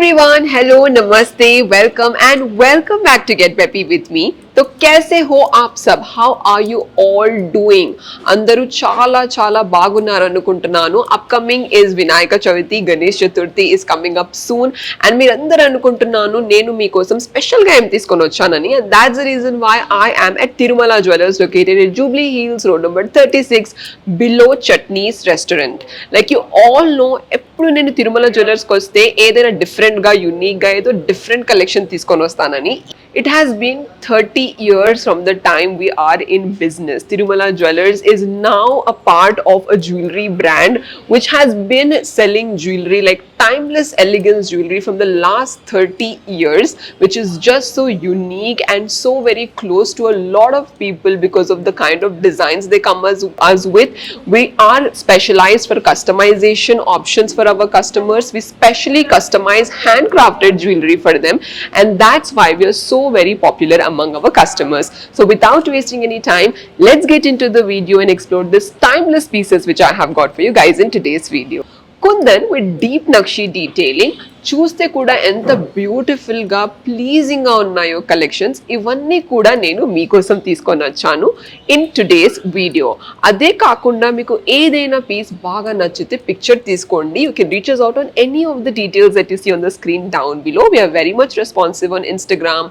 everyone, hello, namaste, welcome back to Get Peppy with me. तो कैसे हो आप सब? How are you all doing? అందరూ చాలా చాలా బాగున్నారు అనుకుంటున్నాను. Upcoming is Vinayaka Chavithi, Ganesh Chaturthi is coming up soon and మీరందరూ అనుకుంటున్నాను నేను మీకోసం స్పెషల్గా ఏం తీసుకొని వచ్చానని. And that's the reason why I am at Tirumala jewellers located in Jubilee Hills road number 36 below Chutneys restaurant. Like you all know, ఎప్పుడు నేను తిరుమల జ్యువెలర్స్కి వస్తే ఏదైనా డిఫరెంట్గా యూనిక్గా ఏదో డిఫరెంట్ కలెక్షన్ తీసుకొని వస్తానని. It has been 30 years from the time we are in business. Tirumala Jewellers is now a part of a jewelry brand which has been selling jewelry like timeless elegance jewelry from the last 30 years, which is just so unique and so very close to a lot of people because of the kind of designs they come us with. We are specialized for customization options for our customers. We specially customize handcrafted jewelry for them, and that's why we are so very popular among our customers. So without wasting any time, let's get into the video and explore this timeless pieces which I have got for you guys in today's video. Kundan with deep Nakshi detailing. చూస్తే కూడా ఎంత బ్యూటిఫుల్గా ప్లీజింగ్గా ఉన్నాయో collections. ఇవన్నీ కూడా నేను మీకోసం తీసుకొని వచ్చాను ఇన్ టుడేస్ వీడియో. అదే కాకుండా మీకు ఏదైనా పీస్ బాగా నచ్చితే పిక్చర్ తీసుకోండి. You can reach us out on any of the details that you see on the screen down below. We are very much responsive on Instagram,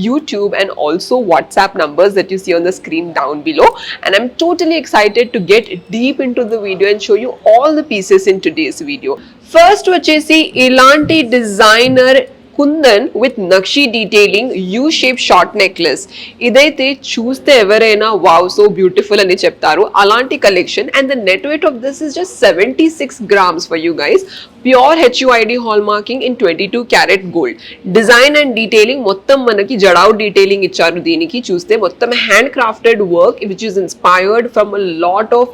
YouTube and also WhatsApp numbers that you see on the screen down below. And I'm totally excited to get deep into the video and show you all the pieces in today's video. First వచ్చేసి ఇలాంటి designer kundan with nakshi detailing U shape short necklace. ఇదైతే చూస్తే ఎవరైనా wow so beautiful అని చెప్తారు. అలాంటి collection and the net weight of this is just 76 grams for you guys. Pure HUID hallmarking in 22 carat gold. Design and detailing మొత్తం మనకి jadau detailing ఇచ్చారు. దీనికి చూస్తే మొత్తం hand crafted work which is inspired from a lot of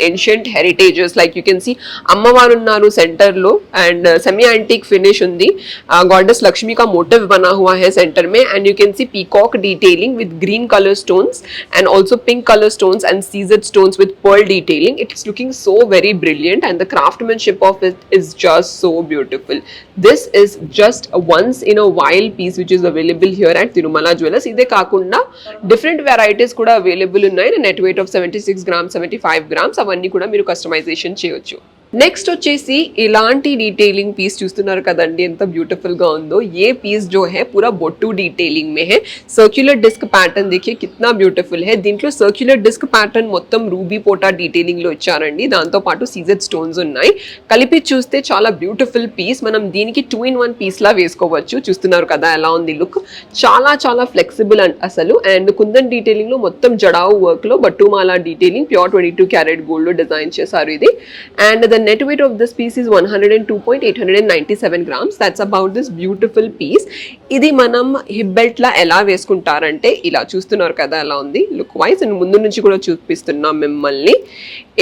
ancient హెరిటేజెస్. Like you can see అమ్మవారు ఉన్నారు సెంటర్లో and semi antique finish ఉంది. గॉडेस लक्ष्मी का मोटिव बना हुआ है सेंटर में and you can see peacock detailing with green color stones and also pink color stones and seized stones with pearl detailing. It's looking so very brilliant and the craftsmanship of it is just so beautiful. This is just a once in a while piece which is available here at Tirumala Jewellers. Ide kaakunda different varieties kuda available unnayi. Net weight of 76 grams, 75 grams avanni kuda మీరు customization చేయొచ్చు. Next వచ్చేసి ఇలాంటి detailing piece చూస్తున్నారు కదండి ఎంత beautiful గా ఉందో. ఏ piece జో high పూరా బొట్టు డీటెయిలింగ్ మే హై. సర్క్యులర్ డిస్క్ ప్యాటర్న్ देखिए कितना బ్యూటిఫుల్ హై. దీంట్లో సర్క్యులర్ డిస్క్ ప్యాటర్న్ మొత్తం రూబీ పోటా డీటెయిలింగ్ లో ఇచ్చారండి. దాంతో పాటు సీజెడ్ స్టోన్స్ ఉన్నాయి. కలిపి చూస్తే చాలా బ్యూటిఫుల్ పీస్. మనం దీనికి 2-in-1 పీస్ లా వేసుకోవచ్చు. చూస్తున్నారు కదా ఎలా ఉంది లుక్. చాలా చాలా ఫ్లెక్సిబుల్ అసలు. అండ్ కుందన్ డీటెయిలింగ్ లో మొత్తం జడావు వర్క్ లో బట్టుమాల డీటెయిలింగ్ ప్యూర్ 22 క్యారెట్ గోల్డ్ లో డిజైన్ చేశారు ఇది. And the net weight of this piece is 102.897 grams. That's about this beautiful piece. ఇది మనం హిప్ బెల్ట్ లా ఎలా వేసుకుంటారంటే ఇలా చూస్తున్నారు కదా ఎలా ఉంది లుక్ వైజ్. అండ్ ముందు నుంచి కూడా చూపిస్తున్నాం మిమ్మల్ని.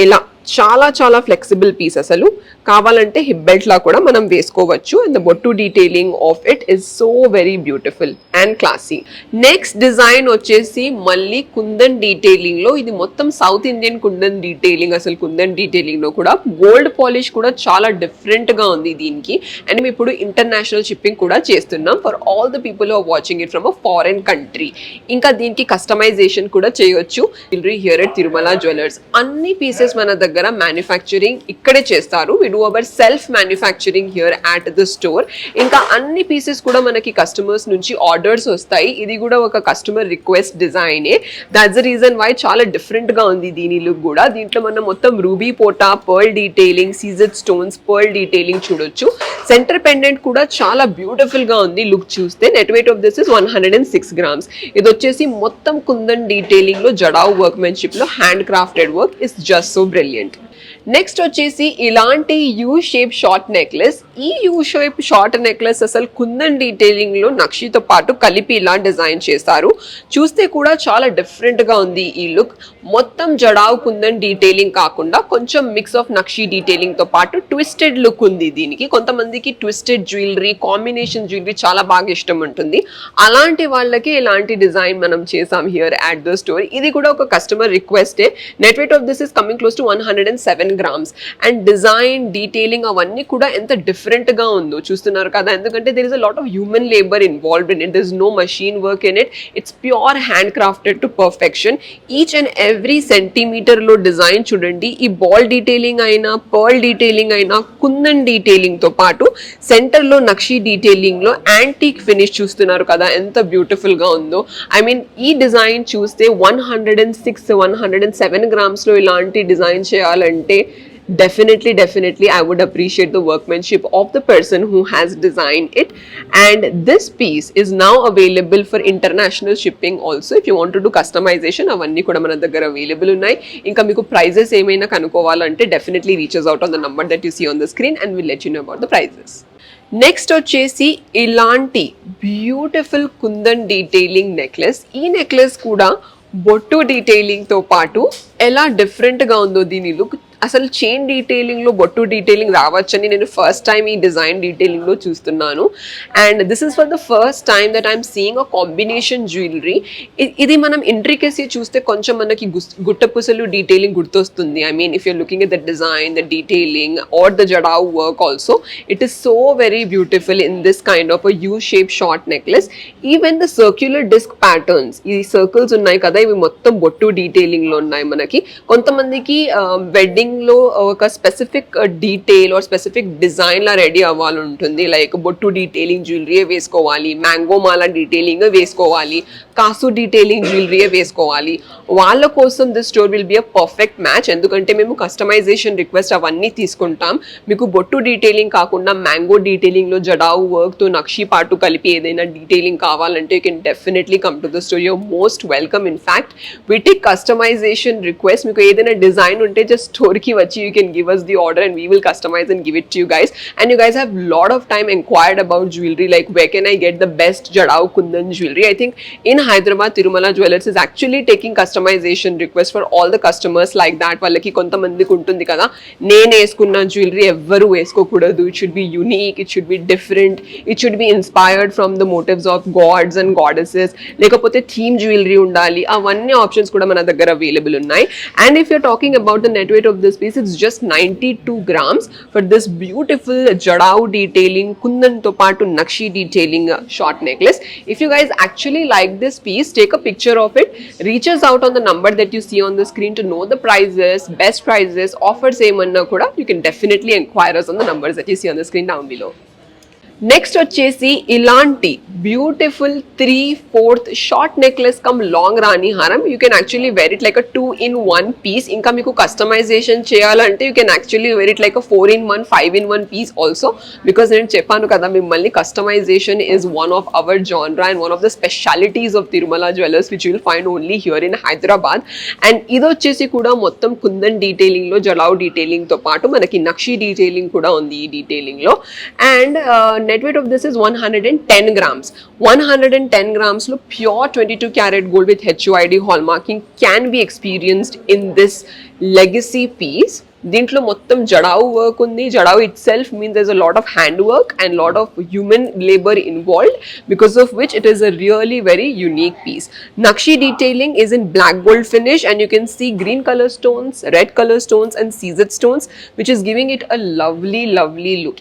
ఇలా చాలా చాలా ఫ్లెక్సిబుల్ పీస్ అసలు. కావాలంటే హిప్ బెల్ట్ లా కూడా మనం వేసుకోవచ్చు. అండ్ ద బొట్టు detailing of it is so very beautiful and classy. Next design వచ్చేసి మళ్ళీ కుందన్ డీటెయిలింగ్ లో. ఇది మొత్తం సౌత్ ఇండియన్ కుందన్ డీటెయిలింగ్. అసలు కుందన్ డీటెయిలింగ్ లో కూడా గోల్డ్ పాలిష్ కూడా చాలా డిఫరెంట్ గా ఉంది దీనికి. అండ్ మేము ఇప్పుడు ఇంటర్నేషనల్ షిప్పింగ్ కూడా చేస్తున్నాం for all the people are watching it from a foreign country. ఇంకా దీనికి కస్టమైజేషన్ కూడా చేయొచ్చు. Jewellery here at Tirumala jewellers. అన్ని పీసెస్ మన దగ్గర మ్యానుఫ్యాక్చరింగ్ ఇక్కడే చేస్తారు. We do our self manufacturing here at the store. ఇంకా అన్ని పీసెస్ కూడా మనకి కస్టమర్స్ నుంచి ఆర్డర్స్ వస్తాయి. ఇది కూడా ఒక కస్టమర్ రిక్వెస్ట్ డిజైనే. దాట్స్ ద రీజన్ వై చాలా డిఫరెంట్ గా ఉంది దీని లుక్ కూడా. దీంట్లో మనం మొత్తం రూబీ పోటా, pearl detailing, CZ stones, pearl detailing చూడొచ్చు. సెంటర్ పెండెంట్ కూడా చాలా బ్యూటిఫుల్ గా ఉంది లుక్ చూస్తే. Net weight of this is 106 grams. ఇది వచ్చేసి మొత్తం కుందన్ డీటెయిలింగ్ లో జడావ్ వర్క్మెన్షిప్ లో hand crafted work is just so brilliant. Next వచ్చేసి ఇలాంటి యూ షేప్ షార్ట్ నెక్లెస్. ఈ యూ షేప్ షార్ట్ నెక్లెస్ అసలు కుందన్ డీటెయిలింగ్ లో నక్షితో పాటు కలిపి ఇలా డిజైన్ చేశారు. చూస్తే కూడా చాలా డిఫరెంట్ గా ఉంది ఈ లుక్. మొత్తం జడావ్ కుందన్ డీటెయిలింగ్ కాకుండా కొంచెం మిక్స్ ఆఫ్ నక్షి డీటెయిలింగ్ తో పాటు ట్విస్టెడ్ లుక్ ఉంది దీనికి. కొంతమందికి ట్విస్టెడ్ జ్యువెలరీ, కాంబినేషన్ జ్యువెలరీ చాలా బాగా ఇష్టం ఉంటుంది. అలాంటి వాళ్ళకి ఇలాంటి డిజైన్ మనం చేసాం హియర్ అట్ ద స్టోర్. ఇది కూడా ఒక కస్టమర్ రిక్వెస్టే. Net weight of this is coming close to 107 107 grams. And design, detailing అవన్నీ కూడా ఎంత డిఫరెంట్ గా ఉందో చూస్తున్నారు కదా, ఎందుకంటే there is a lot of human labor involved in it. There's no machine work in it. It's pure handcrafted to perfection. Each and every centimeter లో design చూడండి. ఈ బాల్ డీటెయిలింగ్ అయినా, పర్ల్ డీటెయిలింగ్ అయినా, కుందన్ డీటెయిలింగ్ తో పాటు centre లో నక్షి detailing లో antique finish చూస్తున్నారు కదా, ఎంత బ్యూటిఫుల్ గా ఉందో. ఐ మీన్ ఈ డిజైన్ చూస్తే 106, 107 grams లో ఇలాంటి డిజైన్ చేయాలంటే definitely I would appreciate the workmanship of the person who has designed it. And this piece is now available for international shipping also. If you want to do customization, avanni kuda mana daggara available unnai. Inka meeku prices emaina kanukovalante definitely reaches out on the number that you see on the screen and we'll let you know about the prices. Next వచ్చేసి ఇలాంటి beautiful kundan detailing necklace. ఈ necklace కూడా బొట్టు detailing తో పాటు ఎలా different గా ఉందో దీని లుక్. అసలు చైన్ డీటెయిలింగ్ లో బొట్టు డీటెయిలింగ్ రావచ్చని నేను ఫస్ట్ టైం ఈ డిజైన్ డీటెయిలింగ్ లో చూస్తున్నాను. And this is for the first time that I'm seeing a combination jewellery. ఇది మనం ఇంట్రికసీ చూస్తే కొంచెం మనకి గుట్టపుసలు డీటెయిలింగ్ గుర్తొస్తుంది. I mean if you're looking at the design, the detailing or the jadau work also, it is so very beautiful in this kind of a U shape short necklace. Even the circular disc patterns, ఈ circles ఉన్నాయి కదా, ఇవి మొత్తం బొట్టు detailing లో ఉన్నాయి మనకి. కొంతమందికి వెడ్డింగ్ లో ఒక specific detail or specific design లా రెడీ అవ్వాలి ఉంటుంది. లైక్ బొట్టు డీటెయిలింగ్ జ్యువెలరీ వేసుకోవాలి, మ్యాంగో మాల డీటెయిలింగ్ వేసుకోవాలి, కాసు డీటెయిలింగ్ జ్యువెలరీ వేసుకోవాలి. వాళ్ళ కోసం this store will be a perfect match. ఎందుకంటే మేము కస్టమైజేషన్ రిక్వెస్ట్ అవన్నీ తీసుకుంటాం. మీకు బొట్టు డీటెయిలింగ్ కాకుండా మ్యాంగో డీటెయిలింగ్ లో జడావు వర్క్ తో నక్షి పాటు కలిపి ఏదైనా డీటెయిలింగ్ కావాలంటే you can definitely come to the store. You're most welcome. In fact we take customisation request. మీకు ఏదైనా డిజైన్ ఉంటే జస్ట్ స్టోర్ కి వచ్చి you can give us the order and we will customize and give it to you guys. And you guys have lot of time inquired about jewelry, like where can I get the best Jadau Kundan jewelry. I think in Hyderabad Tirumala Jewellers is actually taking customization requests for all the customers like that. Vallaki kontamandiki untundi kada, nenu eskunna jewelry evvaru veskokodadu, it should be unique, it should be different, it should be inspired from the motifs of gods and goddesses, lekapothe theme jewelry undali. Avanni options kuda mana daggara available unnai. And if you're talking about the net weight of this piece, it's just 92 grams for this beautiful jadau detailing, kundan to paatu nakshi detailing short necklace. If you guys actually like this piece, take a picture of it, reach us out on the number that you see on the screen to know the prices, best prices, offers emanna kuda you can definitely inquire us on the numbers that you see on the screen down below. Next వచ్చేసి ఇలాంటి beautiful 3/4 short necklace come long రాణి హారం. You can actually wear it like a 2-in-1 piece. ఇంకా మీకు customisation చేయాలంటే you can actually wear it like a 4-in-1, 5-in-1 piece also. Because నేను చెప్పాను కదా మిమ్మల్ని, customisation is one of our genre and one of the specialities of Tirumala jewellers which will find only here in Hyderabad. And ఇది వచ్చేసి కూడా మొత్తం kundan detailing లో, జలావ్ detailing తో పాటు మనకి నక్షి డీటెయిలింగ్ కూడా ఉంది ఈ డీటెయిలింగ్ లో. And net weight of this is 110 grams. 110 grams lo pure 22 karat gold with HUID hallmarking can be experienced in this legacy piece. దీంట్లో మొత్తం జడావు వర్క్ ఉంది. Jadau itself means there's a lot of hand work and lot of human labor involved, because of which it is a really very unique piece. Nakshi detailing is in black gold finish and you can see green color stones, red color stones and seized stones, which is giving it a lovely look.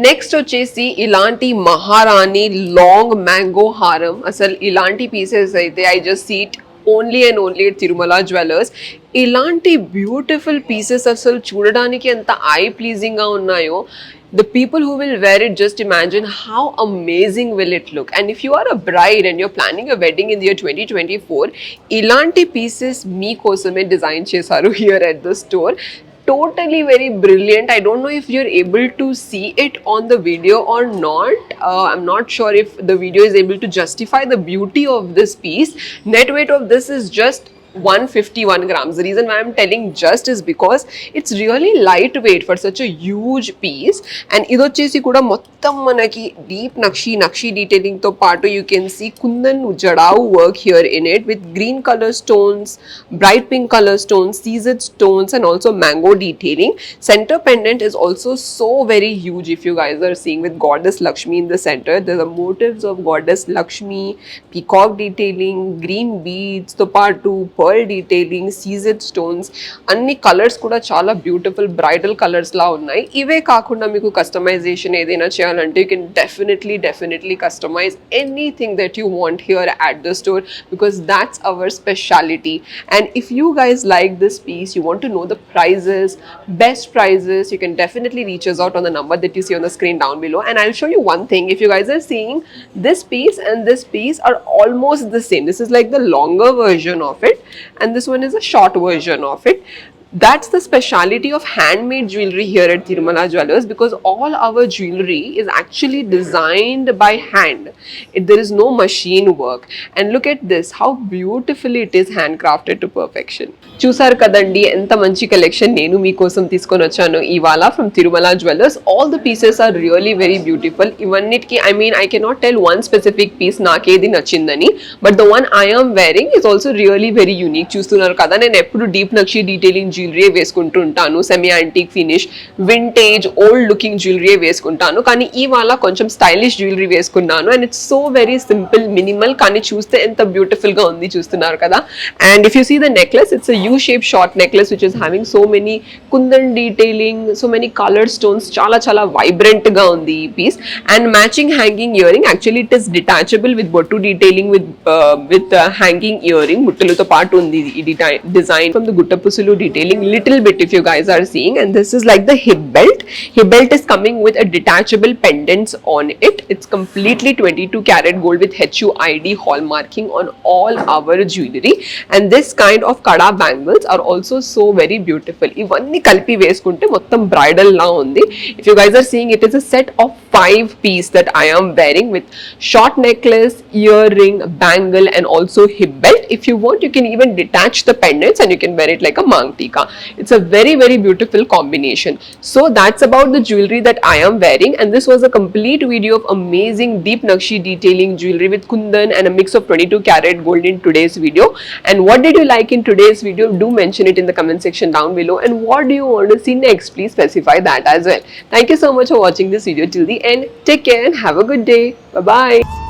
Next వచ్చేసి ఇలాంటి మహారాణి long mango హారం. అసలు ఇలాంటి pieces అయితే I just see it only and only at Tirumala jewellers. ఇలాంటి beautiful pieces అసలు చూడడానికి ఎంత ఐ ప్లీజింగ్గా ఉన్నాయో. The people who will wear it, just imagine how amazing will it look. And if you are a bride and you're planning a wedding in the year 2024, ilanti pieces mee kosame design chesaru here at the store. Totally very brilliant. I don't know if you're able to see it on the video or not. I'm not sure if the video is able to justify the beauty of this piece. Net weight of this is just 151 grams. The reason why I'm telling just is because it's really lightweight for such a huge piece. And ido chesi kuda mottam manaki deep nakshi detailing to paatu you can see kundan jadau work here in it with green color stones, bright pink color stones, seized stones and also mango detailing. Center pendant is also so very huge. If you guys are seeing, with goddess Lakshmi in the center, there are motifs of goddess Lakshmi, peacock detailing, green beads to paatu, pearl detailing, seized stones, అన్ని colours కూడా చాలా beautiful bridal colours లా ఉన్నాయి. ఇవే కాకుండా మీకు customisation ఏదైనా చేయాలంటే you can definitely customise anything that you want here at the store because that's our speciality. And if you guys like this piece, you want to know the prices, best prices, you can definitely reach us out on the number that you see on the screen down below. And I'll show you one thing. If you guys are seeing, this piece and this piece are almost the same. This is like the longer version of it and this one is a short version of it. That's the speciality of handmade jewelry here at Tirumala Jewellers because all our jewelry is actually designed by hand. There is no machine work. And look at this, how beautifully it is handcrafted to perfection. చూసారు కదండి ఎంత మంచి collection నేను మీకోసం తీసుకొని వచ్చాను ఇవాళ from Tirumala jewellers. All the pieces are really very beautiful. ఇవన్నిటికి I cannot tell one specific piece నాకేది నచ్చిందని, but the one I am wearing is also really very unique. చూస్తున్నారు కదా, నేను ఎప్పుడు డీప్ నక్షి డీటెయిలింగ్ జ్యువెలరీ వేసుకుంటూ ఉంటాను, semi antique finish, vintage old looking jewellery వేసుకుంటాను, కానీ ఇవాళ కొంచెం స్టైలిష్ జ్యువెలరీ వేసుకున్నాను. And it's so very simple, minimal, కానీ చూస్తే ఎంత బ్యూటిఫుల్ గా ఉంది చూస్తున్నారు కదా. And if you see the necklace, it's U-shaped short necklace which is having so many kundan detailing, so many colored stones, chala vibrant ga undi ee piece. And matching hanging earring, actually it is detachable with bottu detailing with hanging earring muttuluto part undi ee design from the guttapusulu detailing little bit if you guys are seeing. And this is like the hip belt is coming with a detachable pendants on it. It's completely 22 karat gold with HUID hallmarking on all our jewelry. And this kind of kada bangles are also so very beautiful. ఇవన్నీ కలిపి వేసుకుంటే మొత్తం bridal లా ఉంది. If you guys are seeing, it is a set of 5 piece that I am wearing with short necklace, earring, bangle and also hip belt. If you want, you can even detach the pendants and you can wear it like a mang tika. It's a very beautiful combination. So that's about the jewelry that I am wearing, and this was a complete video of amazing deep nakshi detailing jewelry with kundan and a mix of 22 karat gold in today's video. And what did you like in today's video? Do mention it in the comment section down below. And what do you want to see next? Please specify that as well. Thank you so much for watching this video till the end. Take care and have a good day. Bye bye.